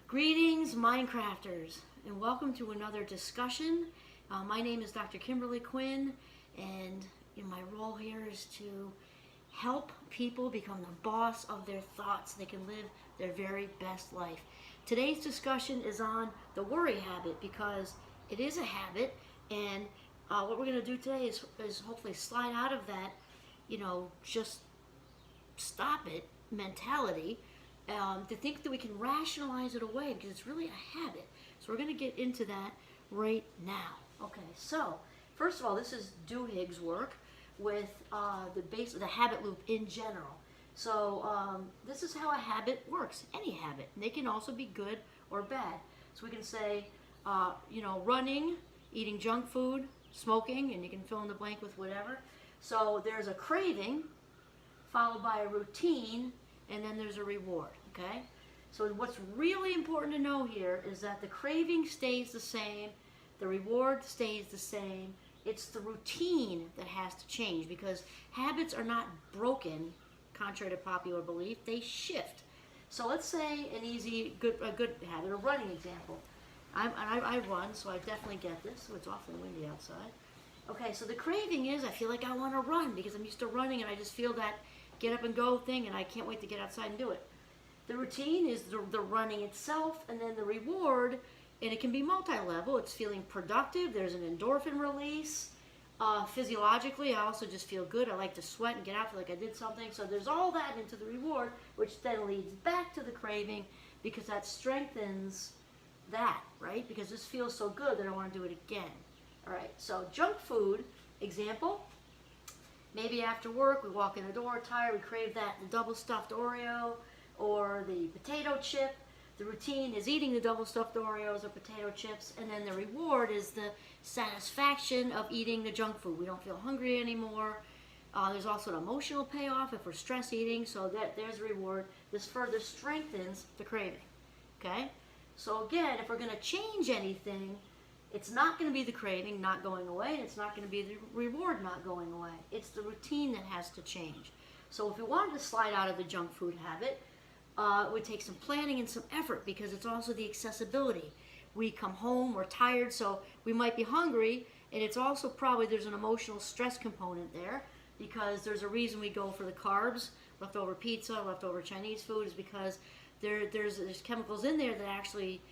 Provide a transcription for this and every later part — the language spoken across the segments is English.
Greetings, Minecrafters, and welcome to another discussion. My name is Dr. Kimberly Quinn, and my role here is to help people become the boss of their thoughts so they can live their very best life. Today's discussion is on the worry habit because it is a habit, and what we're going to do today is hopefully slide out of that, just stop it mentality. To think that we can rationalize it away because it's really a habit. So we're going to get into that right now. Okay, so first of all, this is Duhigg's work with the habit loop in general. So this is how a habit works, any habit. And they can also be good or bad. So we can say, running, eating junk food, smoking, and you can fill in the blank with whatever. So there's a craving followed by a routine, and then there's a reward, okay? So what's really important to know here is that the craving stays the same, the reward stays the same. It's the routine that has to change because habits are not broken, contrary to popular belief, they shift. So let's say a good habit, a running example. I run, so I definitely get this. Oh, it's awfully windy outside. Okay, so the craving is I feel like I want to run because I'm used to running and I just feel that get up and go thing, and I can't wait to get outside and do it. The routine is the running itself, and then the reward, and it can be multi-level. It's feeling productive. There's an endorphin release. Physiologically, I also just feel good. I like to sweat and get out, feel like I did something. So there's all that into the reward, which then leads back to the craving because that strengthens that, right? Because this feels so good that I want to do it again. All right, so junk food, example. Maybe after work, we walk in the door tired, we crave the double stuffed Oreo or the potato chip. The routine is eating the double stuffed Oreos or potato chips, and then the reward is the satisfaction of eating the junk food. We don't feel hungry anymore. There's also an emotional payoff if we're stress eating, so there's a reward. This further strengthens the craving, okay? So again, if we're going to change anything, it's not going to be the craving not going away, and it's not going to be the reward not going away. It's the routine that has to change. So if we wanted to slide out of the junk food habit, it would take some planning and some effort because it's also the accessibility. We come home, we're tired, so we might be hungry, and it's also probably there's an emotional stress component there because there's a reason we go for the carbs, leftover pizza, leftover Chinese food is because there's chemicals in there that actually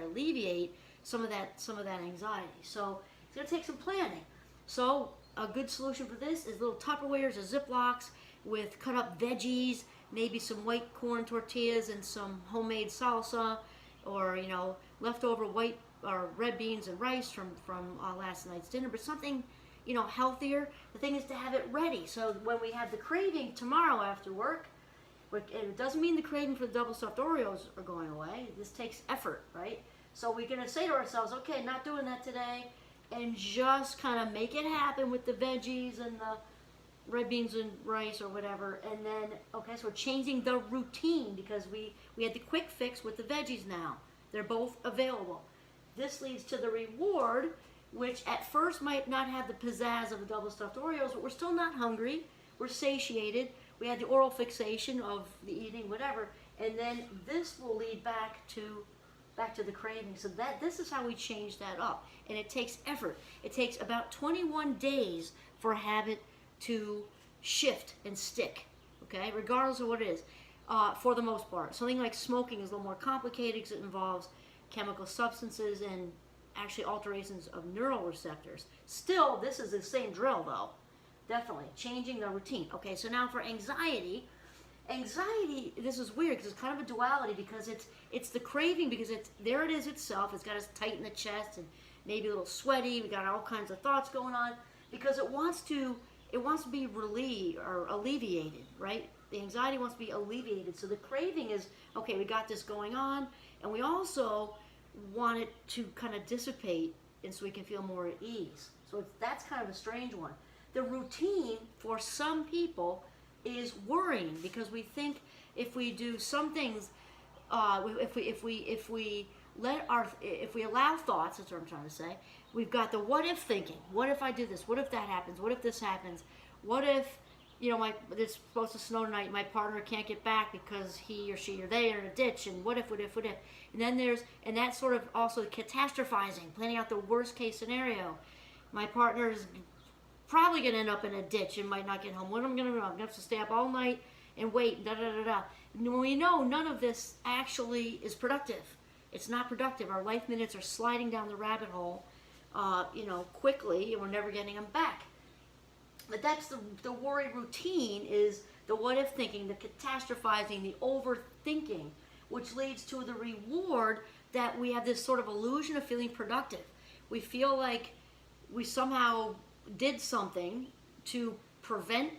alleviate some of that anxiety. So it's going to take some planning. So a good solution for this is little Tupperwares or Ziplocs with cut up veggies, maybe some white corn tortillas and some homemade salsa, or leftover white or red beans and rice from last night's dinner, but something healthier. The thing is to have it ready so when we have the craving tomorrow after work. It doesn't mean the craving for the double stuffed Oreos are going away. This takes effort, right? So we're going to say to ourselves, okay, not doing that today, and just kind of make it happen with the veggies and the red beans and rice or whatever. And then, okay, so we're changing the routine because we had the quick fix with the veggies now. They're both available. This leads to the reward, which at first might not have the pizzazz of the double stuffed Oreos, but we're still not hungry. We're satiated. We had the oral fixation of the eating, whatever, and then this will lead back to the craving. So this is how we change that up, and it takes effort. It takes about 21 days for a habit to shift and stick, okay, regardless of what it is, for the most part. Something like smoking is a little more complicated because it involves chemical substances and actually alterations of neural receptors. Still, this is the same drill, though. Definitely changing the routine. Okay, so now for anxiety, this is weird because it's kind of a duality because it's the craving because there it is itself. It's got us tight in the chest and maybe a little sweaty. We got all kinds of thoughts going on because it wants to be relieved or alleviated, right? The anxiety wants to be alleviated. So the craving is, okay, we got this going on, and we also want it to kind of dissipate and so we can feel more at ease. So that's kind of a strange one. The routine for some people is worrying because we think if we do some things, if we allow thoughts, that's what I'm trying to say. We've got the what if thinking. What if I do this? What if that happens? What if this happens? What if it's supposed to snow tonight. My partner can't get back because he or she or they are in a ditch. And what if? And then and that's sort of also catastrophizing, planning out the worst case scenario. My partner's probably going to end up in a ditch and might not get home. What am I going to do? I'm going to have to stay up all night and wait. Da da da da. When we know none of this actually is productive. It's not productive. Our life minutes are sliding down the rabbit hole, quickly, and we're never getting them back. But that's the worry routine, is the what if thinking, the catastrophizing, the overthinking, which leads to the reward that we have this sort of illusion of feeling productive. We feel like we somehow did something to prevent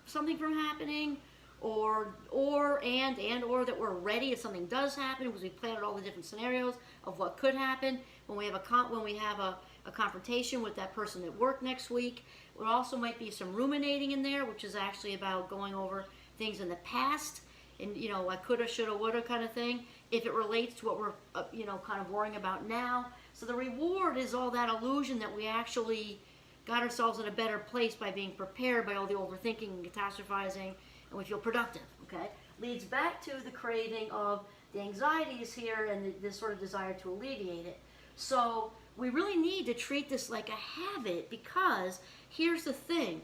something from happening, or that we're ready if something does happen, because we planned all the different scenarios of what could happen when we have a confrontation with that person at work next week. There also might be some ruminating in there, which is actually about going over things in the past, and I coulda, shoulda, woulda kind of thing, if it relates to what we're kind of worrying about now. So the reward is all that illusion that we actually got ourselves in a better place by being prepared by all the overthinking and catastrophizing, and we feel productive. Okay, leads back to the craving of the anxieties here and this sort of desire to alleviate it. So we really need to treat this like a habit, because here's the thing: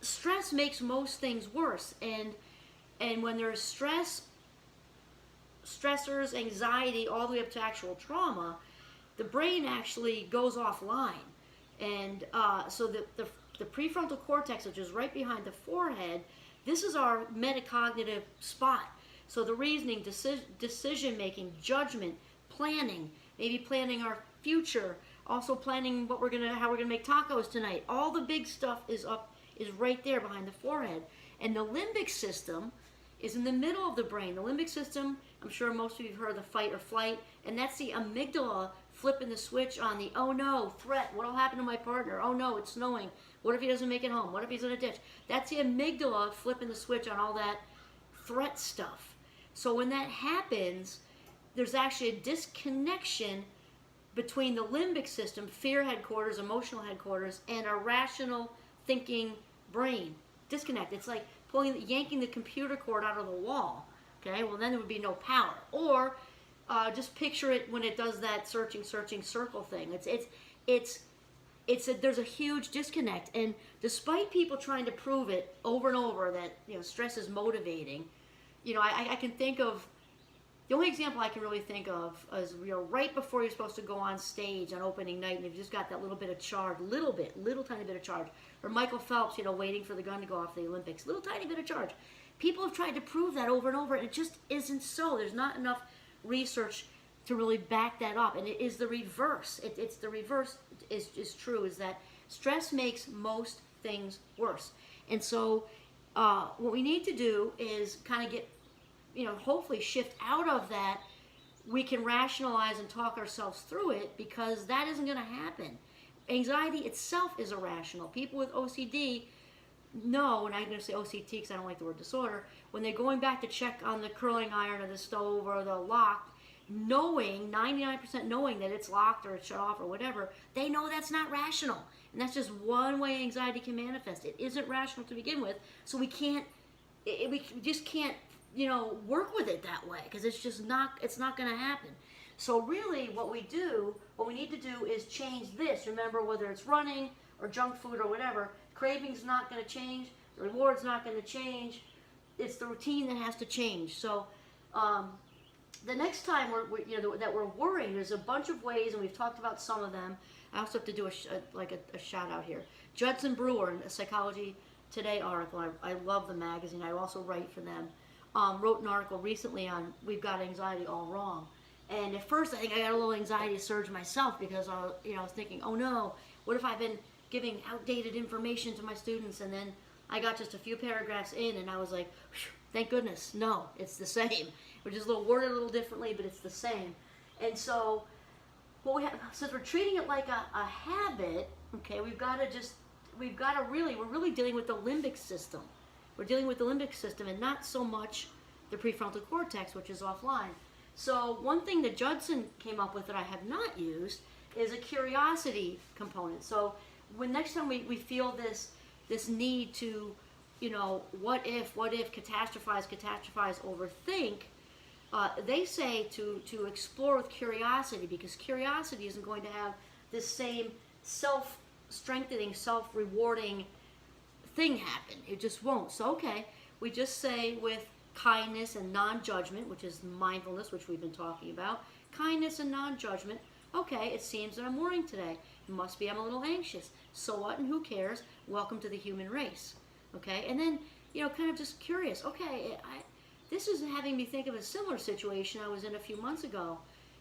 stress makes most things worse, and when there's stressors, anxiety, all the way up to actual trauma, the brain actually goes offline. And so the prefrontal cortex, which is right behind the forehead, this is our metacognitive spot. So the reasoning, decision making, judgment, planning, maybe planning our future, also planning how we're gonna make tacos tonight. All the big stuff is right there behind the forehead. And the limbic system is in the middle of the brain. The limbic system, I'm sure most of you have heard of the fight or flight, and that's the amygdala flipping the switch on the, oh no, threat, what'll happen to my partner? Oh no, it's snowing. What if he doesn't make it home? What if he's in a ditch? That's the amygdala flipping the switch on all that threat stuff. So when that happens, there's actually a disconnection between the limbic system, fear headquarters, emotional headquarters, and our rational thinking brain. Disconnect. It's like yanking the computer cord out of the wall. Okay, well then there would be no power. Or just picture it when it does that searching circle thing. There's a huge disconnect, and despite people trying to prove it over and over that stress is motivating, I can think of the only example I can really think of is right before you're supposed to go on stage on opening night, and you've just got that little bit of charge, little tiny bit of charge, or Michael Phelps, waiting for the gun to go off the Olympics, little tiny bit of charge. People have tried to prove that over and over, and it just isn't so. There's not enough research to really back that up, and it is the reverse. It's the reverse is true, is that stress makes most things worse. And so what we need to do is kind of get, hopefully shift out of that. We can rationalize and talk ourselves through it, because that isn't going to happen. Anxiety itself is irrational. People with OCD know, and I'm going to say OCT because I don't like the word disorder, when they're going back to check on the curling iron or the stove or the lock, 99% knowing that it's locked or it's shut off or whatever, they know that's not rational. And that's just one way anxiety can manifest. It isn't rational to begin with, so we just can't work with it that way, because it's not going to happen. So really what we need to do is change this. Remember, whether it's running or junk food or whatever, craving's not going to change, the reward's not going to change. It's the routine that has to change. So the next time that we're worrying, there's a bunch of ways, and we've talked about some of them. I also have to do a shout out here. Judson Brewer, in a Psychology Today article, I love the magazine, I also write for them, wrote an article recently on We've Got Anxiety All Wrong. And at first I think I got a little anxiety surge myself, because I was thinking, oh no, what if I've been giving outdated information to my students? And then I got just a few paragraphs in, and I was like, thank goodness, no, it's the same. We're just worded a little differently, but it's the same. And so, since we're treating it like a habit, okay, we're really dealing with the limbic system. We're dealing with the limbic system, and not so much the prefrontal cortex, which is offline. So one thing that Judson came up with that I have not used is a curiosity component. So when next time we feel this this need to, what if, catastrophize, overthink. They say to explore with curiosity, because curiosity isn't going to have this same self-strengthening, self-rewarding thing happen. It just won't. So, okay, we just say with kindness and non-judgment, which is mindfulness, which we've been talking about, kindness and non-judgment. Okay, it seems that I'm worrying today. It must be I'm a little anxious. So what, and who cares? Welcome to the human race. Okay, and then, kind of just curious. Okay, this is having me think of a similar situation I was in a few months ago,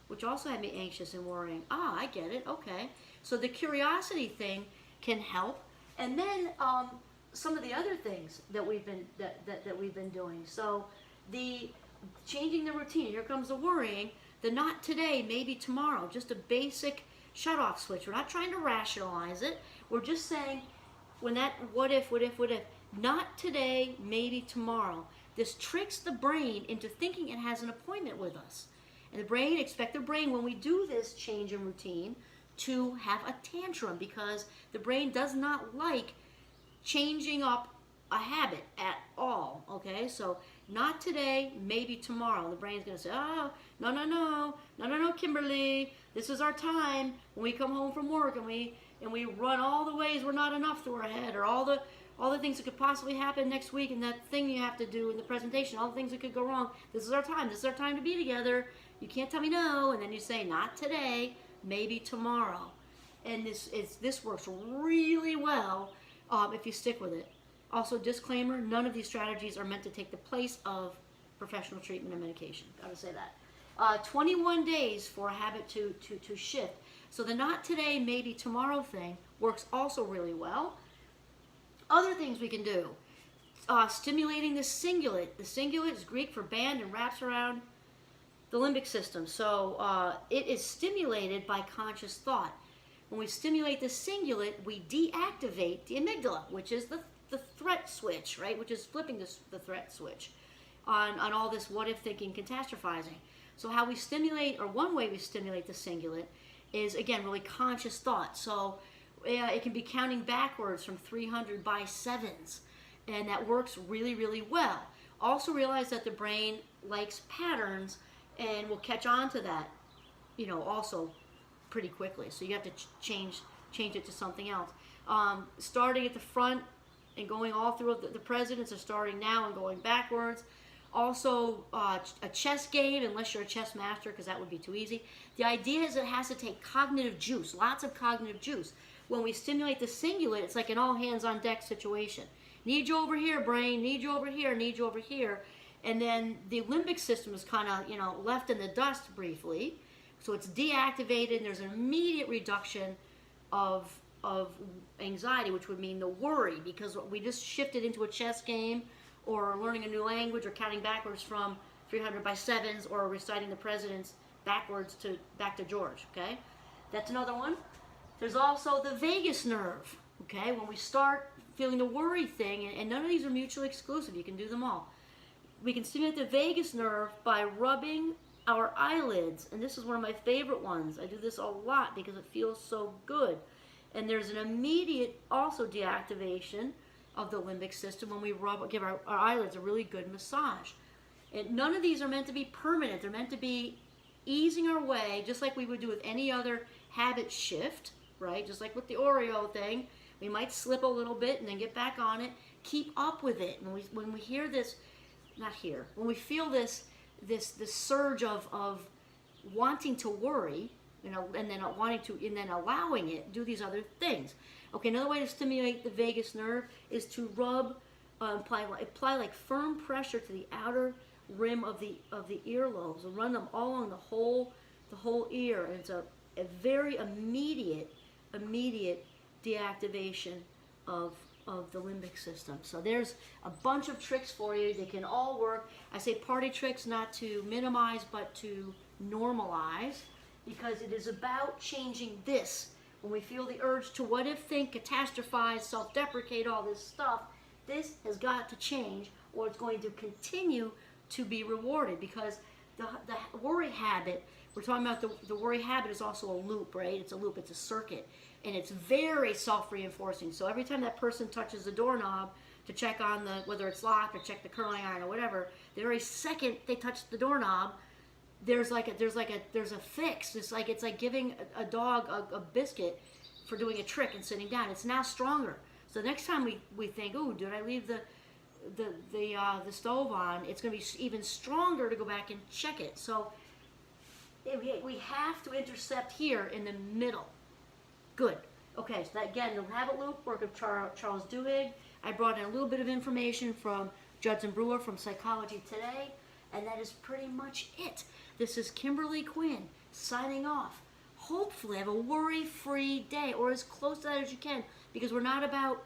which also had me anxious and worrying. I get it. Okay, so the curiosity thing can help, and then some of the other things that we've been doing. So the changing the routine. Here comes the worrying. The not today, maybe tomorrow. Just a basic shut-off switch. We're not trying to rationalize it. We're just saying, when that what if, not today, maybe tomorrow. This tricks the brain into thinking it has an appointment with us. And expect the brain, when we do this change in routine, to have a tantrum, because the brain does not like changing up a habit at all. Okay, so not today, maybe tomorrow. The brain's going to say, oh, no, Kimberly, this is our time. When we come home from work and we run all the ways we're not enough through our head, or all the things that could possibly happen next week, and that thing you have to do in the presentation, all the things that could go wrong. This is our time. This is our time to be together. You can't tell me no. And then you say, not today, maybe tomorrow. And this works really well if you stick with it. Also, disclaimer, none of these strategies are meant to take the place of professional treatment and medication. Got to say that. 21 days for a habit to shift. So the not today, maybe tomorrow thing works also really well. Other things we can do. Stimulating the cingulate. The cingulate is Greek for band and wraps around the limbic system. So it is stimulated by conscious thought. When we stimulate the cingulate, we deactivate the amygdala, which is the threat switch, right? Which is flipping the threat switch on all this what if thinking, catastrophizing. So how we stimulate, or one way we stimulate the cingulate, is again really conscious thought. So it can be counting backwards from 300 by sevens, and that works really, really well. Also realize that the brain likes patterns and will catch on to that, also pretty quickly. So you have to change it to something else. Starting at the front and going all through the presidents are starting now and going backwards. Also, a chess game, unless you're a chess master, because that would be too easy. The idea is it has to take cognitive juice, lots of cognitive juice. When we stimulate the cingulate, it's like an all hands on deck situation. Need you over here, brain. Need you over here. Need you over here. And then the limbic system is kind of, left in the dust briefly. So it's deactivated, and there's an immediate reduction of anxiety, which would mean the worry, because we just shifted into a chess game, or learning a new language, or counting backwards from 300 by sevens, or reciting the presidents back to George. Okay, that's another one. There's also the vagus nerve. Okay, when we start feeling the worry thing, and none of these are mutually exclusive, you can do them all. We can stimulate the vagus nerve by rubbing our eyelids, and this is one of my favorite ones. I do this a lot because it feels so good. And there's an immediate also deactivation of the limbic system when we give our eyelids a really good massage. And none of these are meant to be permanent. They're meant to be easing our way, just like we would do with any other habit shift, right? Just like with the Oreo thing, we might slip a little bit and then get back on it. Keep up with it. When we hear this, when we feel this surge of wanting to worry, and then allowing it, do these other things. Okay, another way to stimulate the vagus nerve is to apply like firm pressure to the outer rim of the earlobes, and run them all along the whole ear, and it's a very immediate deactivation of the limbic system. So there's a bunch of tricks for you. They can all work. I say party tricks not to minimize, but to normalize, because it is about changing this. When we feel the urge to what if think, catastrophize, self-deprecate, all this stuff, this has got to change, or it's going to continue to be rewarded, because the worry habit, we're talking about the worry habit is also a loop, right? It's a loop, it's a circuit, and it's very self-reinforcing. So every time that person touches the doorknob to check on whether it's locked or check the curling iron or whatever, the very second they touch the doorknob, there's a fix. It's like giving a dog a biscuit for doing a trick and sitting down. It's now stronger. So the next time we think, oh, did I leave the stove on? It's going to be even stronger to go back and check it. So we have to intercept here in the middle. Good. Okay, so that, again, the habit loop, work of Charles Duhigg. I brought in a little bit of information from Judson Brewer from Psychology Today, and that is pretty much it. This is Kimberly Quinn signing off. Hopefully have a worry-free day, or as close to that as you can, because we're not about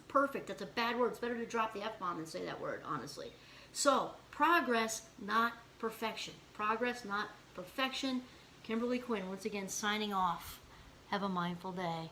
perfect. That's a bad word. It's better to drop the F-bomb than say that word, honestly. So, progress, not perfection. Progress, not perfection. Kimberly Quinn, once again, signing off. Have a mindful day.